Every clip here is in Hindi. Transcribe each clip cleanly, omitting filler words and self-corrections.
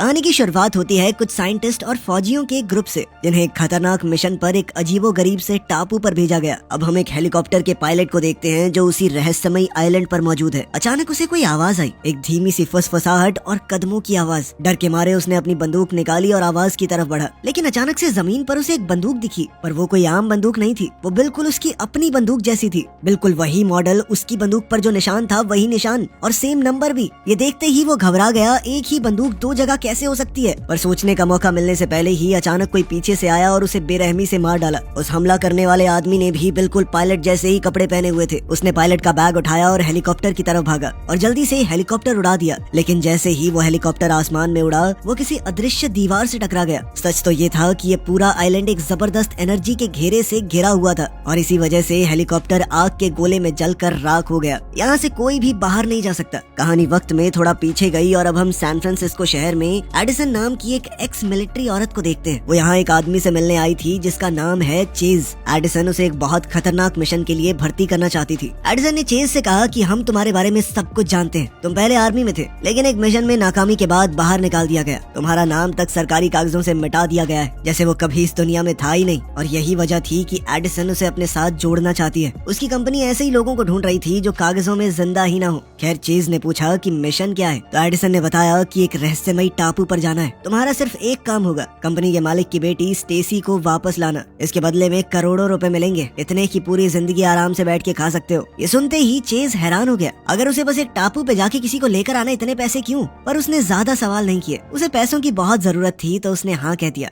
कहानी की शुरुआत होती है कुछ साइंटिस्ट और फौजियों के एक ग्रुप से, जिन्हें एक खतरनाक मिशन पर एक अजीबोगरीब से टापू पर भेजा गया। अब हम एक हेलीकॉप्टर के पायलट को देखते हैं जो उसी रहस्यमयी आइलैंड पर मौजूद है। अचानक उसे कोई आवाज आई, एक धीमी सी फुसफुसाहट और कदमों की आवाज। डर के मारे उसने अपनी बंदूक निकाली और आवाज की तरफ बढ़ा, लेकिन अचानक से जमीन पर उसे एक बंदूक दिखी। पर वो कोई आम बंदूक नहीं थी, वो बिल्कुल उसकी अपनी बंदूक जैसी थी। बिल्कुल वही मॉडल, उसकी बंदूक पर जो निशान था वही निशान और सेम नंबर भी। ये देखते ही वो घबरा गया, एक ही बंदूक दो जगह कैसे हो सकती है। पर सोचने का मौका मिलने से पहले ही अचानक कोई पीछे से आया और उसे बेरहमी से मार डाला। उस हमला करने वाले आदमी ने भी बिल्कुल पायलट जैसे ही कपड़े पहने हुए थे। उसने पायलट का बैग उठाया और हेलीकॉप्टर की तरफ भागा और जल्दी से हेलीकॉप्टर उड़ा दिया। लेकिन जैसे ही वो हेलीकॉप्टर आसमान में उड़ा, वो किसी अदृश्य दीवार से टकरा गया। सच तो ये था कि ये पूरा आइलैंड एक जबरदस्त एनर्जी के घेरे से घिरा हुआ था और इसी वजह से हेलीकॉप्टर आग के गोले में जलकर राख हो गया। यहाँ से कोई भी बाहर नहीं जा सकता। कहानी वक्त में थोड़ा पीछे गई और अब हम सैन फ्रांसिस्को शहर में एडिसन नाम की एक एक्स मिलिट्री औरत को देखते हैं। वो यहाँ एक आदमी से मिलने आई थी जिसका नाम है चेज। एडिसन उसे एक बहुत खतरनाक मिशन के लिए भर्ती करना चाहती थी। एडिसन ने चेज से कहा कि हम तुम्हारे बारे में सब कुछ जानते हैं, तुम पहले आर्मी में थे लेकिन एक मिशन में नाकामी के बाद बाहर निकाल दिया गया। तुम्हारा नाम तक सरकारी कागजों से मिटा दिया गया है, जैसे वो कभी इस दुनिया में था ही नहीं। और यही वजह थी कि एडिसन उसे अपने साथ जोड़ना चाहती है। उसकी कंपनी ऐसे ही लोगों को ढूंढ रही थी जो कागजों में जिंदा ही ना हो। खैर चेज ने पूछा कि मिशन क्या है, तो एडिसन ने बताया कि एक रहस्यमयी टापू पर जाना है। तुम्हारा सिर्फ एक काम होगा, कंपनी के मालिक की बेटी स्टेसी को वापस लाना। इसके बदले में करोड़ों रुपए मिलेंगे, इतने की पूरी जिंदगी आराम से बैठ के खा सकते हो। ये सुनते ही चेज हैरान हो गया। अगर उसे बस एक टापू पे जाके किसी को लेकर आना, इतने पैसे क्यों? पर उसने ज्यादा सवाल नहीं किए। उसे पैसों की बहुत जरूरत थी तो उसने हाँ कह दिया।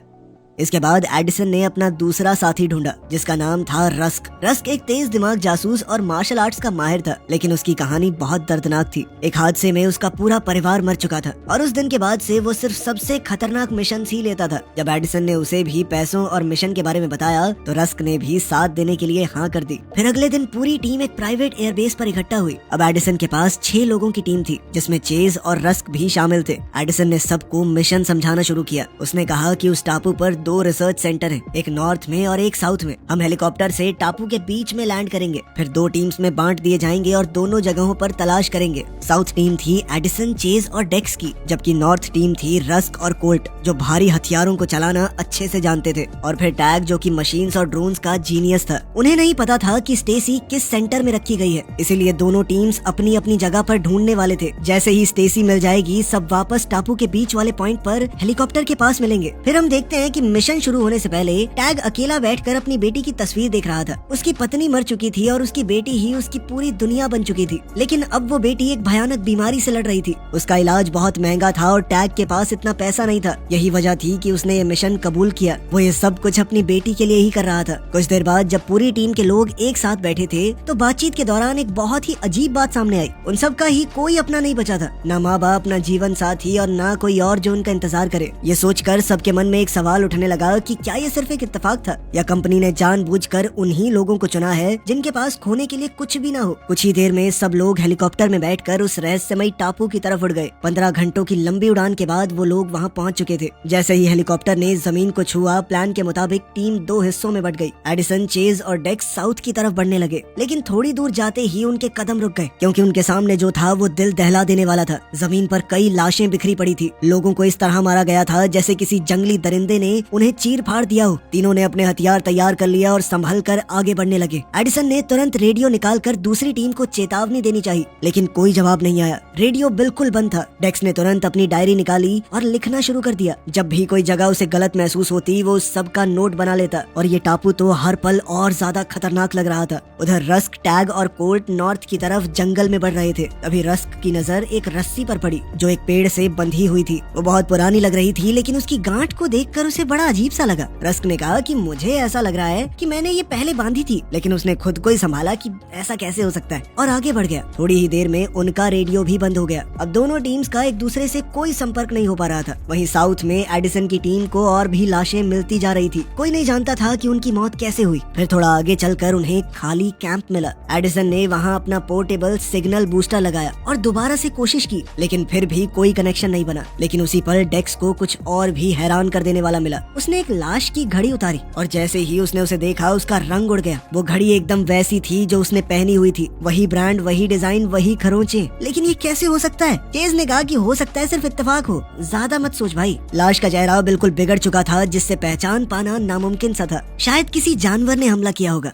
इसके बाद एडिसन ने अपना दूसरा साथी ढूंढा जिसका नाम था रस्क। रस्क एक तेज दिमाग जासूस और मार्शल आर्ट्स का माहिर था, लेकिन उसकी कहानी बहुत दर्दनाक थी। एक हादसे में उसका पूरा परिवार मर चुका था और उस दिन के बाद से वो सिर्फ सबसे खतरनाक मिशन ही लेता था। जब एडिसन ने उसे भी पैसों और मिशन के बारे में बताया तो रस्क ने भी साथ देने के लिए हाँ कर दी। फिर अगले दिन पूरी टीम एक प्राइवेट एयरबेस पर इकट्ठा हुई। अब एडिसन के पास 6 लोगों की टीम थी जिसमें चेज और रस्क भी शामिल थे। एडिसन ने सबको मिशन समझाना शुरू किया। उसने कहा कि उस टापू पर 2 रिसर्च सेंटर है, एक नॉर्थ में और एक साउथ में। हम हेलीकॉप्टर से टापू के बीच में लैंड करेंगे, फिर 2 टीम्स में बांट दिए जाएंगे और दोनों जगहों पर तलाश करेंगे। साउथ टीम थी एडिसन, चेज और डेक्स की, जबकि नॉर्थ टीम थी रस्क और कोल्ट जो भारी हथियारों को चलाना अच्छे से जानते थे। और फिर टैग जो कि मशीन्स और ड्रोन्स का जीनियस था। उन्हें नहीं पता था कि स्टेसी किस सेंटर में रखी गई है, इसीलिए दोनों टीम्स अपनी अपनी जगह पर ढूंढने वाले थे। जैसे ही स्टेसी मिल जाएगी, सब वापस टापू के बीच वाले पॉइंट पर हेलीकॉप्टर के पास मिलेंगे। फिर हम देखते हैं कि मिशन शुरू होने से पहले टैग अकेला बैठकर अपनी बेटी की तस्वीर देख रहा था। उसकी पत्नी मर चुकी थी और उसकी बेटी ही उसकी पूरी दुनिया बन चुकी थी। लेकिन अब वो बेटी एक भयानक बीमारी से लड़ रही थी। उसका इलाज बहुत महंगा था और टैग के पास इतना पैसा नहीं था। यही वजह थी कि उसने ये मिशन कबूल किया। वो ये सब कुछ अपनी बेटी के लिए ही कर रहा था। कुछ देर बाद जब पूरी टीम के लोग एक साथ बैठे थे तो बातचीत के दौरान एक बहुत ही अजीब बात सामने आई। उन सब का ही कोई अपना नहीं बचा था, ना माँ बाप, ना जीवन साथी और ना कोई और जो उनका इंतजार करे। ये सोचकर सबके मन में एक सवाल उठने लगा कि क्या ये सिर्फ एक इत्तेफाक था या कंपनी ने जानबूझकर उन्हीं लोगों को चुना है जिनके पास खोने के लिए कुछ भी ना हो। कुछ ही देर में सब लोग हेलीकॉप्टर में बैठकर उस रहस्यमयी टापू की तरफ उड़ गए। 15 घंटों की लंबी उड़ान के बाद वो लोग वहाँ पहुँच चुके थे। जैसे ही हेलीकॉप्टर ने जमीन को छुआ, प्लान के मुताबिक टीम 2 हिस्सों में बट गई। एडिसन, चेज और डेक्स साउथ की तरफ बढ़ने लगे, लेकिन थोड़ी दूर जाते ही उनके कदम रुक गए क्योंकि उनके सामने जो था वो दिल दहला देने वाला था। जमीन पर कई लाशें बिखरी पड़ी थी। लोगों को इस तरह मारा गया था जैसे किसी जंगली दरिंदे ने उन्हें चीर फाड़ दिया हो। तीनों ने अपने हथियार तैयार कर लिया और संभल कर आगे बढ़ने लगे। एडिसन ने तुरंत रेडियो निकालकर दूसरी टीम को चेतावनी देनी चाहिए, लेकिन कोई जवाब नहीं आया। रेडियो बिल्कुल बंद था। डेक्स ने तुरंत अपनी डायरी निकाली और लिखना शुरू कर दिया। जब भी कोई जगह उसे गलत महसूस होती, वो उस सब का नोट बना लेता। और ये टापू तो हर पल और ज्यादा खतरनाक लग रहा था। उधर रस्क, टैग और कोल्ट नॉर्थ की तरफ जंगल में बढ़ रहे थे। तभी रस्क की नजर एक रस्सी पर पड़ी जो एक पेड़ से बंधी हुई थी। वो बहुत पुरानी लग रही थी, लेकिन उसकी गांठ को देखकर उसे बड़ा अजीब सा लगा। रस्क ने कहा कि मुझे ऐसा लग रहा है कि मैंने ये पहले बांधी थी, लेकिन उसने खुद को ही संभाला कि ऐसा कैसे हो सकता है और आगे बढ़ गया। थोड़ी ही देर में उनका रेडियो भी बंद हो गया। अब दोनों टीम्स का एक दूसरे से कोई संपर्क नहीं हो पा रहा था। वहीं साउथ में एडिसन की टीम को और भी लाशें मिलती जा रही थी। कोई नहीं जानता था कि उनकी मौत कैसे हुई। फिर थोड़ा आगे चलकर उन्हें खाली कैंप मिला। एडिसन ने वहाँ अपना पोर्टेबल सिग्नल बूस्टर लगाया और दोबारा से कोशिश की, लेकिन फिर भी कोई कनेक्शन नहीं बना। लेकिन उसी पर डेक्स को कुछ और भी हैरान कर देने वाला मिला। उसने एक लाश की घड़ी उतारी और जैसे ही उसने उसे देखा उसका रंग उड़ गया। वो घड़ी एकदम वैसी थी जो उसने पहनी हुई थी, वही ब्रांड, वही डिजाइन, वही खरोंचे। लेकिन ये कैसे हो सकता है? चेज ने कहा कि हो सकता है सिर्फ इत्तेफाक हो, ज्यादा मत सोच भाई। लाश का चेहरा बिल्कुल बिगड़ चुका था, जिससे पहचान पाना नामुमकिन सा था। शायद किसी जानवर ने हमला किया होगा।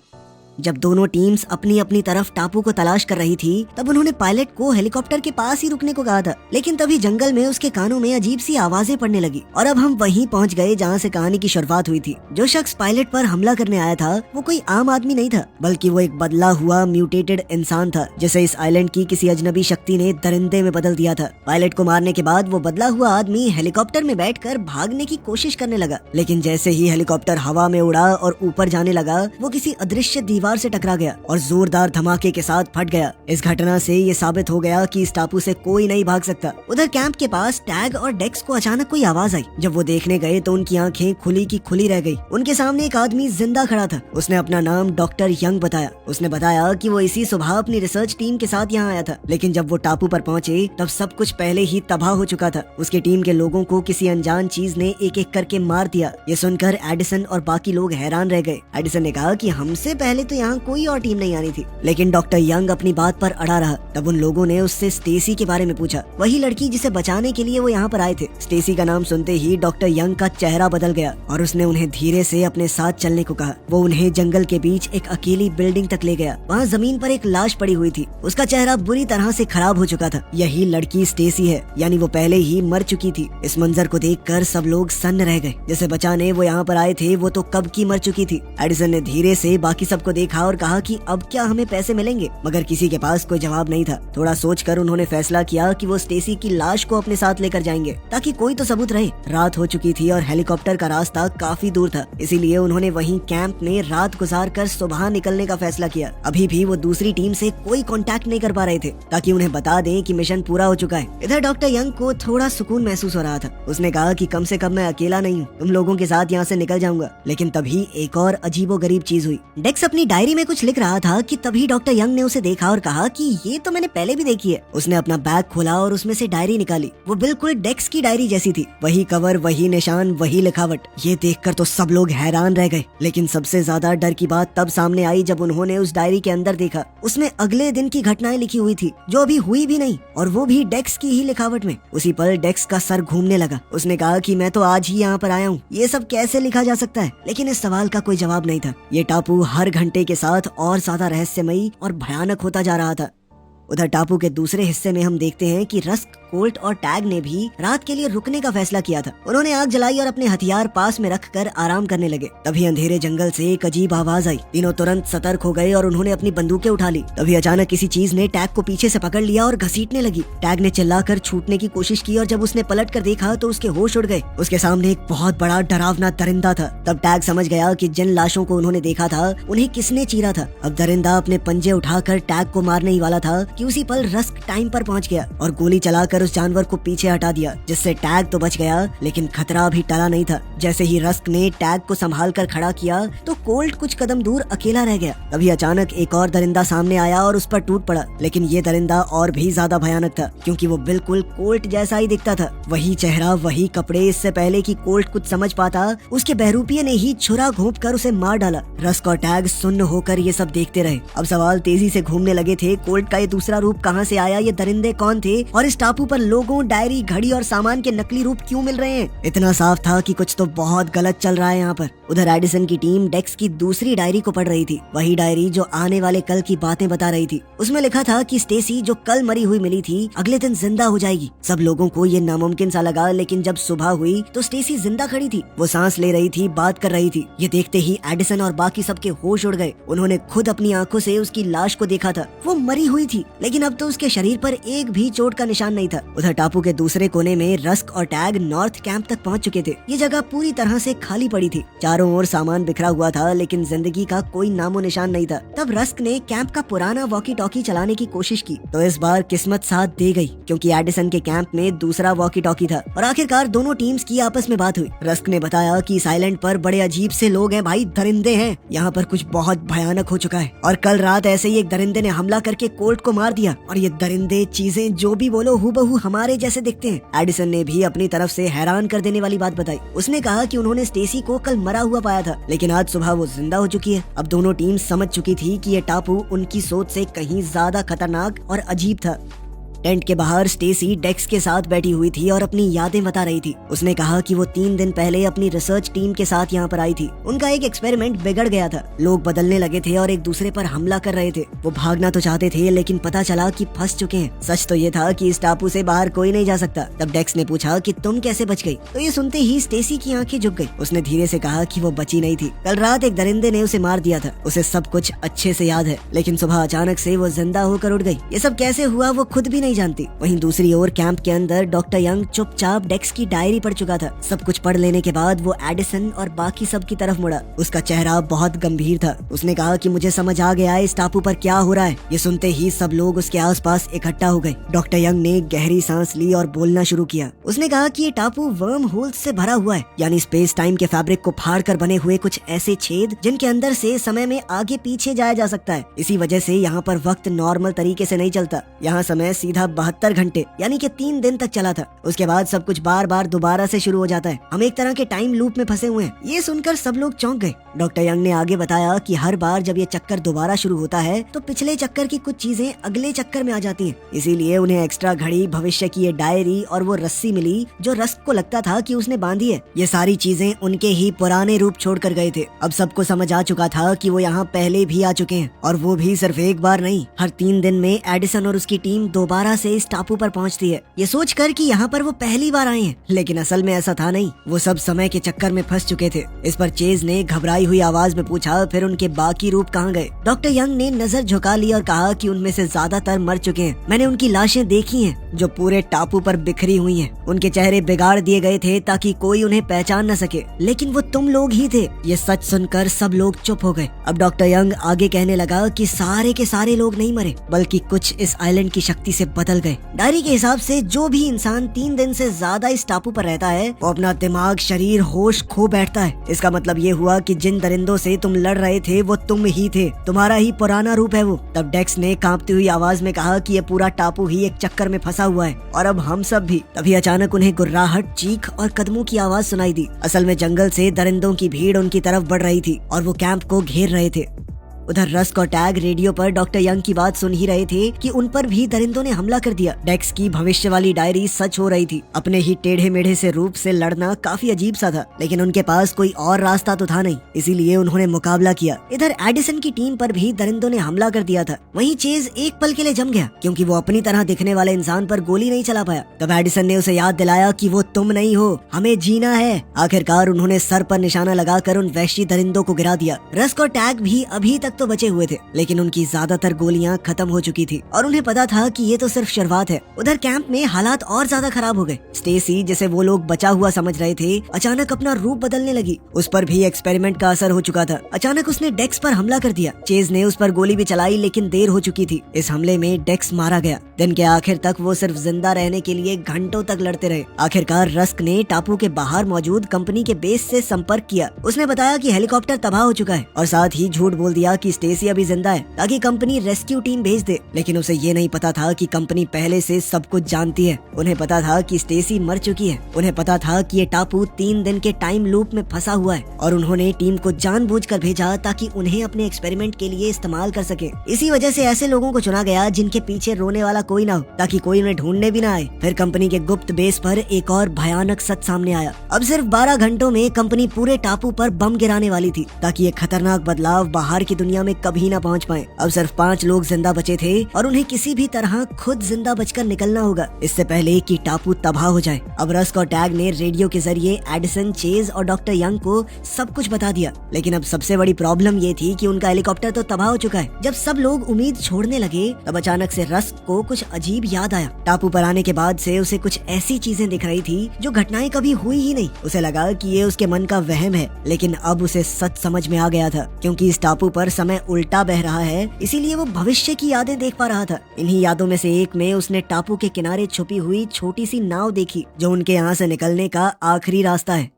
जब दोनों टीम्स अपनी अपनी तरफ टापू को तलाश कर रही थी, तब उन्होंने पायलट को हेलीकॉप्टर के पास ही रुकने को कहा था। लेकिन तभी जंगल में उसके कानों में अजीब सी आवाजें पड़ने लगी और अब हम वहीं पहुंच गए जहां से कहानी की शुरुआत हुई थी। जो शख्स पायलट पर हमला करने आया था वो कोई आम आदमी नहीं था, बल्कि वो एक बदला हुआ म्यूटेटेड इंसान था, जिसे इस आइलैंड की किसी अजनबी शक्ति ने दरिंदे में बदल दिया था। पायलट को मारने के बाद वो बदला हुआ आदमी हेलीकॉप्टर में बैठकर भागने की कोशिश करने लगा, लेकिन जैसे ही हेलीकॉप्टर हवा में उड़ा और ऊपर जाने लगा, वो किसी अदृश्य दीवार से टकरा गया और जोरदार धमाके के साथ फट गया। इस घटना से ये साबित हो गया कि इस टापू से कोई नहीं भाग सकता। उधर कैंप के पास टैग और डेक्स को अचानक कोई आवाज आई। जब वो देखने गए तो उनकी आंखें खुली की खुली रह गई। उनके सामने एक आदमी जिंदा खड़ा था। उसने अपना नाम डॉक्टर यंग बताया। उसने बताया कि वो इसी सुबह अपनी रिसर्च टीम के साथ यहाँ आया था, लेकिन जब वो टापू पर पहुंचे तब सब कुछ पहले ही तबाह हो चुका था। उसकी टीम के लोगों को किसी अनजान चीज ने एक एक करके मार दिया। ये सुनकर एडिसन और बाकी लोग हैरान रह गए। एडिसन ने कहा कि हमसे पहले तो यहाँ कोई और टीम नहीं आनी थी, लेकिन डॉक्टर यंग अपनी बात पर अड़ा रहा। तब उन लोगों ने उससे स्टेसी के बारे में पूछा, वही लड़की जिसे बचाने के लिए वो यहाँ पर आए थे। स्टेसी का नाम सुनते ही डॉक्टर यंग का चेहरा बदल गया और उसने उन्हें धीरे से अपने साथ चलने को कहा। वो उन्हें जंगल के बीच एक अकेली बिल्डिंग तक ले गया। वहाँ जमीन पर एक लाश पड़ी हुई थी। उसका चेहरा बुरी तरह से खराब हो चुका था। यही लड़की स्टेसी है, यानी वो पहले ही मर चुकी थी। इस मंजर को देखकर सब लोग सन्न रह गए। जिसे बचाने वो यहाँ पर आए थे वो तो कब की मर चुकी थी। एडिसन ने धीरे से बाकी सबको देखा और कहा कि अब क्या हमें पैसे मिलेंगे, मगर किसी के पास कोई जवाब नहीं था। थोड़ा सोचकर उन्होंने फैसला किया कि वो स्टेसी की लाश को अपने साथ लेकर जाएंगे, ताकि कोई तो सबूत रहे। रात हो चुकी थी और हेलीकॉप्टर का रास्ता काफी दूर था, इसीलिए उन्होंने वहीं कैंप में रात गुजारकर सुबह निकलने का फैसला किया। अभी भी वो दूसरी टीम से कोई कांटेक्ट नहीं कर पा रहे थे, ताकि उन्हें बता दें कि मिशन पूरा हो चुका है। इधर डॉक्टर यंग को थोड़ा सुकून महसूस हो रहा था। उसने कहा कि कम से कम मैं अकेला नहीं हूँ, तुम लोगों के साथ यहाँ से निकल जाऊंगा। लेकिन तभी एक और अजीबोगरीब चीज हुई। डेक्स अपनी डायरी में कुछ लिख रहा था कि तभी डॉक्टर यंग ने उसे देखा और कहा कि ये तो मैंने पहले भी देखी है। उसने अपना बैग खोला और उसमें से डायरी निकाली। वो बिल्कुल डेक्स की डायरी जैसी थी, वही कवर, वही निशान, वही लिखावट। ये देखकर तो सब लोग हैरान रह गए। लेकिन सबसे ज्यादा डर की बात तब सामने आई जब उन्होंने उस डायरी के अंदर देखा। उसमें अगले दिन की घटनाएं लिखी हुई थी, जो अभी हुई भी नहीं, और वो भी डेक्स की ही लिखावट में। उसी पल डेक्स का सर घूमने लगा। उसने कहा कि मैं तो आज ही यहाँ पर आया हूँ, ये सब कैसे लिखा जा सकता है? लेकिन इस सवाल का कोई जवाब नहीं था। ये टापू हर घंटे के साथ और ज्यादा रहस्यमयी और भयानक होता जा रहा था। उधर टापू के दूसरे हिस्से में हम देखते हैं कि रस्क, कोल्ट और टैग ने भी रात के लिए रुकने का फैसला किया था। उन्होंने आग जलाई और अपने हथियार पास में रखकर आराम करने लगे। तभी अंधेरे जंगल से एक अजीब आवाज आई। तीनों तुरंत सतर्क हो गए और उन्होंने अपनी बंदूकें उठा ली। तभी अचानक किसी चीज ने टैग को पीछे से पकड़ लिया और घसीटने लगी। टैग ने चिल्लाकर छूटने की कोशिश की और जब उसने पलट कर देखा तो उसके होश उड़ गए। उसके सामने एक बहुत बड़ा डरावना दरिंदा था। तब टैग समझ गया कि जिन लाशों को उन्होंने देखा था उन्हें किसने चीरा था। अब दरिंदा अपने पंजे उठाकर टैग को मारने ही वाला था कि उसी पल रस्क टाइम पर पहुंच गया और गोली चलाकर उस जानवर को पीछे हटा दिया, जिससे टैग तो बच गया, लेकिन खतरा अभी टला नहीं था। जैसे ही रस्क ने टैग को संभाल कर खड़ा किया तो कोल्ट कुछ कदम दूर अकेला रह गया। तभी अचानक एक और दरिंदा सामने आया और उस पर टूट पड़ा। लेकिन ये दरिंदा और भी ज्यादा भयानक था, क्योंकि वो बिल्कुल कोल्ट जैसा ही दिखता था। वही चेहरा, वही कपड़े। इससे पहले कि कोल्ट कुछ समझ पाता, उसके बहरूपिये ने ही छुरा घोंप कर उसे मार डाला। रस्क और टैग सुन्न होकर ये सब देखते रहे। अब सवाल तेजी से घूमने लगे थे, कोल्ट का ये दूसरा रूप कहाँ से आया, ये दरिंदे कौन थे, और इस टापू पर लोगों, डायरी, घड़ी और सामान के नकली रूप क्यों मिल रहे हैं? इतना साफ था कि कुछ तो बहुत गलत चल रहा है यहाँ पर। उधर एडिसन की टीम डेक्स की दूसरी डायरी को पढ़ रही थी, वही डायरी जो आने वाले कल की बातें बता रही थी। उसमें लिखा था कि स्टेसी जो कल मरी हुई मिली थी, अगले दिन जिंदा हो जाएगी। सब लोगों को ये नामुमकिन सा लगा, लेकिन जब सुबह हुई तो स्टेसी जिंदा खड़ी थी। वो सांस ले रही थी, बात कर रही थी। ये देखते ही एडिसन और बाकी सबके होश उड़ गए। उन्होंने खुद अपनी आंखों से उसकी लाश को देखा था। वो मरी हुई थी, लेकिन अब तो उसके शरीर पर एक भी चोट का निशान नहीं था। उधर टापू के दूसरे कोने में रस्क और टैग नॉर्थ कैंप तक पहुंच चुके थे। ये जगह पूरी तरह से खाली पड़ी थी। चारों ओर सामान बिखरा हुआ था, लेकिन जिंदगी का कोई नामो निशान नहीं था। तब रस्क ने कैंप का पुराना वॉकी टॉकी चलाने की कोशिश की, तो इस बार किस्मत साथ दे गई, क्योंकि एडिसन के कैंप में दूसरा वॉकी टॉकी था और आखिरकार दोनों टीम्स की आपस में बात हुई। रस्क ने बताया कि इस आइलैंड पर बड़े अजीब से लोग हैं भाई, दरिंदे हैं। यहाँ पर कुछ बहुत भयानक हो चुका है और कल रात ऐसे ही एक दरिंदे ने हमला करके कोल्ट को मार मार दिया और ये दरिंदे चीजें जो भी बोलो हूबहू हमारे जैसे दिखते हैं। एडिसन ने भी अपनी तरफ से हैरान कर देने वाली बात बताई। उसने कहा कि उन्होंने स्टेसी को कल मरा हुआ पाया था, लेकिन आज सुबह वो जिंदा हो चुकी है। अब दोनों टीम समझ चुकी थी कि ये टापू उनकी सोच से कहीं ज्यादा खतरनाक और अजीब था। टेंट के बाहर स्टेसी डेक्स के साथ बैठी हुई थी और अपनी यादें बता रही थी। उसने कहा कि वो 3 दिन पहले अपनी रिसर्च टीम के साथ यहाँ पर आई थी। उनका एक एक्सपेरिमेंट बिगड़ गया था, लोग बदलने लगे थे और एक दूसरे पर हमला कर रहे थे। वो भागना तो चाहते थे लेकिन पता चला कि फंस चुके हैं। सच तो ये था कि इस टापू से बाहर कोई नहीं जा सकता। तब डेक्स ने पूछा कि तुम कैसे बच गई? तो ये सुनते ही स्टेसी की आंखें झुक गई। उसने धीरे से कहा कि वो बची नहीं थी, कल रात एक दरिंदे ने उसे मार दिया था। उसे सब कुछ अच्छे से याद है, लेकिन सुबह अचानक से वो जिंदा होकर उठ गई। ये सब कैसे हुआ वो खुद भी नहीं जानती। वहीं दूसरी ओर कैंप के अंदर डॉक्टर यंग चुपचाप डेक्स की डायरी पढ़ चुका था। सब कुछ पढ़ लेने के बाद वो एडिसन और बाकी सब की तरफ मुड़ा। उसका चेहरा बहुत गंभीर था। उसने कहा कि मुझे समझ आ गया है इस टापू पर क्या हो रहा है। ये सुनते ही सब लोग उसके आसपास इकट्ठा हो गए। डॉक्टर यंग ने गहरी सांस ली और बोलना शुरू किया। उसने कहा कि ये टापू वर्म होल्स से भरा हुआ है, यानी स्पेस टाइम के फैब्रिक को फाड़ कर बने हुए कुछ ऐसे छेद जिनके अंदर से समय में आगे पीछे जाया जा सकता है। इसी वजह से यहाँ पर वक्त नॉर्मल तरीके से नहीं चलता। यहाँ समय सीधा 72 घंटे यानी कि 3 दिन तक चला था। उसके बाद सब कुछ बार बार दोबारा से शुरू हो जाता है। हम एक तरह के टाइम लूप में फंसे हुए हैं। ये सुनकर सब लोग चौंक गए। डॉक्टर यंग ने आगे बताया कि हर बार जब ये चक्कर दोबारा शुरू होता है तो पिछले चक्कर की कुछ चीजें अगले चक्कर में आ जाती हैं। इसीलिए उन्हें एक्स्ट्रा घड़ी, भविष्य की ये डायरी और वो रस्सी मिली जो रस्क को लगता था कि उसने बांधी है। ये सारी चीजें उनके ही पुराने रूप छोड़ कर गए थे। अब सबको समझ आ चुका था कि वो यहाँ पहले भी आ चुके हैं, और वो भी सिर्फ एक बार नहीं। हर 3 दिन में एडिसन और उसकी टीम दोबारा से इस टापू पर पहुंचती है, ये सोचकर कि यहाँ पर वो पहली बार आए हैं। लेकिन असल में ऐसा था नहीं। वो सब समय के चक्कर में फंस चुके थे। इस पर चेज ने घबराई हुई आवाज में पूछा, फिर उनके बाकी रूप कहाँ गए? डॉक्टर यंग ने नजर झुका ली और कहा कि उनमें से ज्यादातर मर चुके हैं। मैंने उनकी लाशें देखी हैं जो पूरे टापू पर बिखरी हुई हैं। उनके चेहरे बिगाड़ दिए गए थे ताकि कोई उन्हें पहचान न सके, लेकिन वो तुम लोग ही थे। ये सच सुनकर सब लोग चुप हो गए। अब डॉक्टर यंग आगे कहने लगा कि सारे के सारे लोग नहीं मरे, बल्कि कुछ इस आइलैंड की शक्ति से बदल गए। डायरी के हिसाब से जो भी इंसान 3 दिन से ज्यादा इस टापू पर रहता है वो अपना दिमाग, शरीर, होश खो बैठता है। इसका मतलब ये हुआ कि जिन दरिंदों से तुम लड़ रहे थे वो तुम ही थे, तुम्हारा ही पुराना रूप है वो। तब डेक्स ने कांपती हुई आवाज में कहा कि ये पूरा टापू ही एक चक्कर में फंसा हुआ है और अब हम सब भी। तभी अचानक उन्हें गुर्राहट, चीख और कदमों की आवाज सुनाई दी। असल में जंगल से दरिंदों की भीड़ उनकी तरफ बढ़ रही थी और वो कैंप को घेर रहे थे। उधर रस्क और टैग रेडियो पर डॉक्टर यंग की बात सुन ही रहे थे कि उन पर भी दरिंदों ने हमला कर दिया। डेक्स की भविष्य वाली डायरी सच हो रही थी। अपने ही टेढ़े मेढ़े से रूप से लड़ना काफी अजीब सा था, लेकिन उनके पास कोई और रास्ता तो था नहीं, इसीलिए उन्होंने मुकाबला किया। इधर एडिसन की टीम पर भी दरिंदों ने हमला कर दिया था। वहीं चेज एक पल के लिए जम गया क्योंकि वो अपनी तरह दिखने वाले इंसान पर गोली नहीं चला पाया। तब एडिसन ने उसे याद दिलाया कि वो तुम नहीं हो, हमें जीना है। आखिरकार उन्होंने सर पर निशाना लगाकर उन वहशी दरिंदों को गिरा दिया। रस्क और टैग भी अभी तक तो बचे हुए थे, लेकिन उनकी ज्यादातर गोलियां खत्म हो चुकी थी और उन्हें पता था कि ये तो सिर्फ शुरुआत है। उधर कैंप में हालात और ज्यादा खराब हो गए। स्टेसी, जिसे वो लोग बचा हुआ समझ रहे थे, अचानक अपना रूप बदलने लगी। उस पर भी एक्सपेरिमेंट का असर हो चुका था। अचानक उसने डेक्स पर हमला कर दिया। चेज ने उस पर गोली भी चलाई, लेकिन देर हो चुकी थी। इस हमले में डेक्स मारा गया। दिन के आखिर तक वो सिर्फ जिंदा रहने के लिए घंटों तक लड़ते रहे। आखिरकार रस्क ने टापू के बाहर मौजूद कंपनी के बेस से संपर्क किया। उसने बताया कि हेलीकॉप्टर तबाह हो चुका है और साथ ही झूठ बोल दिया कि स्टेसी अभी जिंदा है ताकि कंपनी रेस्क्यू टीम भेज दे। लेकिन उसे ये नहीं पता था कि कंपनी पहले से सब कुछ जानती है। उन्हें पता था कि स्टेसी मर चुकी है। उन्हें पता था कि ये टापू 3 दिन के टाइम लूप में फंसा हुआ है और उन्होंने टीम को जानबूझकर भेजा ताकि उन्हें अपने एक्सपेरिमेंट के लिए इस्तेमाल कर सके। इसी वजह से ऐसे लोगों को चुना गया जिनके पीछे रोने वाला कोई ना हो, ताकि कोई उन्हें ढूंढने भी ना आए। फिर कंपनी के गुप्त बेस पर एक और भयानक सच सामने आया। अब सिर्फ 12 घंटों में कंपनी पूरे टापू पर बम गिराने वाली थी ताकि ये खतरनाक बदलाव बाहर की दुनिया में कभी ना पहुंच पाए। अब सिर्फ 5 लोग जिंदा बचे थे और उन्हें किसी भी तरह खुद जिंदा बचकर निकलना होगा, इससे पहले कि टापू तबाह हो जाए। अब रस्क और टैग ने रेडियो के जरिए एडिसन, चेज और डॉक्टर यंग को सब कुछ बता दिया। लेकिन अब सबसे बड़ी प्रॉब्लम ये थी कि उनका हेलीकॉप्टर तो तबाह हो चुका है। जब सब लोग उम्मीद छोड़ने लगे तब अचानक से रस्क को कुछ अजीब याद आया। टापू पर आने के बाद से उसे कुछ ऐसी चीजें दिख रही थी जो घटनाएं कभी हुई ही नहीं। उसे लगा कि ये उसके मन का वहम है, लेकिन अब उसे सच समझ में आ गया था क्योंकि इस टापू पर समय उल्टा बह रहा है, इसीलिए वो भविष्य की यादें देख पा रहा था। इन्हीं यादों में से एक में उसने टापू के किनारे छुपी हुई छोटी सी नाव देखी जो उनके यहाँ से निकलने का आखिरी रास्ता है।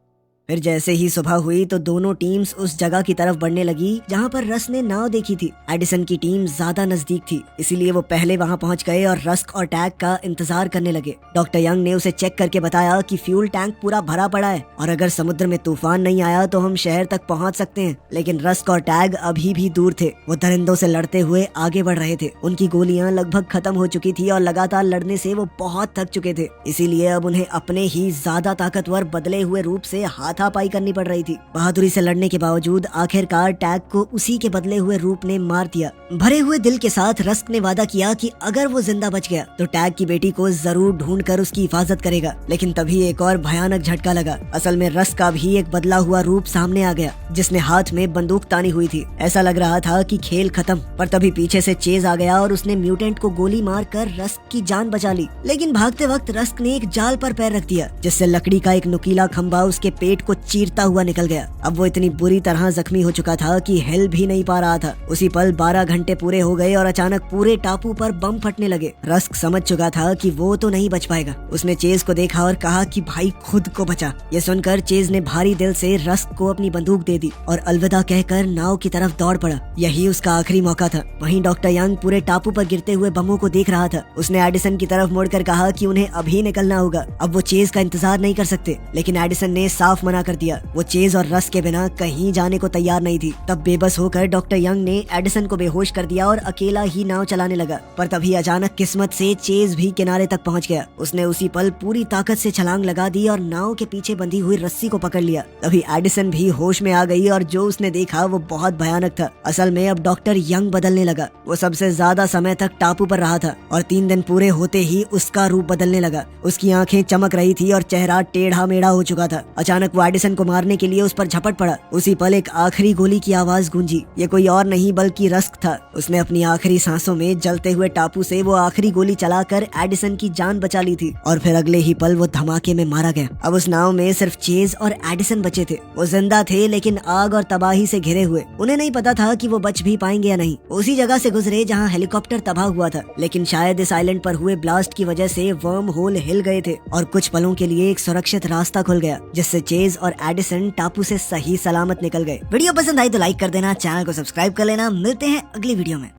फिर जैसे ही सुबह हुई तो दोनों टीम्स उस जगह की तरफ बढ़ने लगी जहाँ पर रस्क ने नाव देखी थी। एडिसन की टीम ज्यादा नजदीक थी, इसीलिए वो पहले वहाँ पहुँच गए और रस्क और टैग का इंतजार करने लगे। डॉक्टर यंग ने उसे चेक करके बताया कि फ्यूल टैंक पूरा भरा पड़ा है और अगर समुद्र में तूफान नहीं आया तो हम शहर तक पहुँच सकते हैं। लेकिन रस्क और टैग अभी भी दूर थे। वो दरिंदों से लड़ते हुए आगे बढ़ रहे थे। उनकी गोलियां लगभग खत्म हो चुकी थी और लगातार लड़ने से वो बहुत थक चुके थे, इसीलिए अब उन्हें अपने ही ज्यादा ताकतवर बदले हुए रूप से हाथापाई करनी पड़ रही थी। बहादुरी से लड़ने के बावजूद आखिरकार टैग को उसी के बदले हुए रूप ने मार दिया। भरे हुए दिल के साथ रस्क ने वादा किया कि अगर वो जिंदा बच गया तो टैग की बेटी को जरूर ढूंढ कर उसकी हिफाजत करेगा। लेकिन तभी एक और भयानक झटका लगा। असल में रस्क का भी एक बदला हुआ रूप सामने आ गया, जिसने हाथ में बंदूक तानी हुई थी। ऐसा लग रहा था कि खेल खत्म, पर तभी पीछे से चेज आ गया और उसने म्यूटेंट को गोली मारकर रस्क की जान बचा ली। लेकिन भागते वक्त रस्क ने एक जाल पर पैर रख दिया, जिससे लकड़ी का एक नुकीला खंभा उसके पेट को चीरता हुआ निकल गया। अब वो इतनी बुरी तरह जख्मी हो चुका था कि हिल भी नहीं पा रहा था। उसी पल 12 घंटे पूरे हो गए और अचानक पूरे टापू पर बम फटने लगे। रस्क समझ चुका था कि वो तो नहीं बच पाएगा। उसने चेज को देखा और कहा कि भाई खुद को बचा। ये सुनकर चेज ने भारी दिल से रस्क को अपनी बंदूक दे दी और अलविदा कहकर नाव की तरफ दौड़ पड़ा। यही उसका आखिरी मौका था। वहीं डॉक्टर यंग पूरे टापू पर गिरते हुए बमों को देख रहा था। उसने एडिसन की तरफ मुड़कर कहा कि उन्हें अभी निकलना होगा, अब वो चेज का इंतजार नहीं कर सकते। लेकिन एडिसन ने साफ मना कर दिया। वो चेज और रस्क के बिना कहीं जाने को तैयार नहीं थी। तब बेबस होकर डॉक्टर यंग ने एडिसन को बेहोश कर दिया और अकेला ही नाव चलाने लगा। पर तभी अचानक किस्मत से चेज भी किनारे तक पहुंच गया। उसने उसी पल पूरी ताकत से छलांग लगा दी और नाव के पीछे बंधी हुई रस्सी को पकड़ लिया। तभी एडिसन भी होश में आ गई और जो उसने देखा वो बहुत भयानक था। असल में अब डॉक्टर यंग बदलने लगा। वो सबसे ज्यादा समय तक टापू पर रहा था और 3 दिन पूरे होते ही उसका रूप बदलने लगा। उसकी आंखें चमक रही थी और चेहरा टेढ़ा मेढ़ा हो चुका था। अचानक वो एडिसन को मारने के लिए उस पर झपट पड़ा। उसी पल एक आखिरी गोली की आवाज गूंजी। ये कोई और नहीं बल्कि रस्क था। उसने अपनी आखिरी सांसों में जलते हुए टापू से वो आखिरी गोली चलाकर एडिसन की जान बचा ली थी और फिर अगले ही पल वो धमाके में मारा गया। अब उस नाव में सिर्फ चेज और एडिसन बचे थे। वो जिंदा थे लेकिन आग और तबाही से घिरे हुए। उन्हें नहीं पता था कि वो बच भी पाएंगे या नहीं। उसी जगह से गुजरे जहाँ हेलीकॉप्टर तबाह हुआ था, लेकिन शायद इस आइलैंड पर हुए ब्लास्ट की वजह से वर्म होल हिल गए थे और कुछ पलों के लिए एक सुरक्षित रास्ता खुल गया, जिससे चेज और एडिसन टापू से सही सलामत निकल गए। वीडियो पसंद आई तो लाइक कर देना, चैनल को सब्सक्राइब कर लेना। मिलते हैं अगली वीडियो में।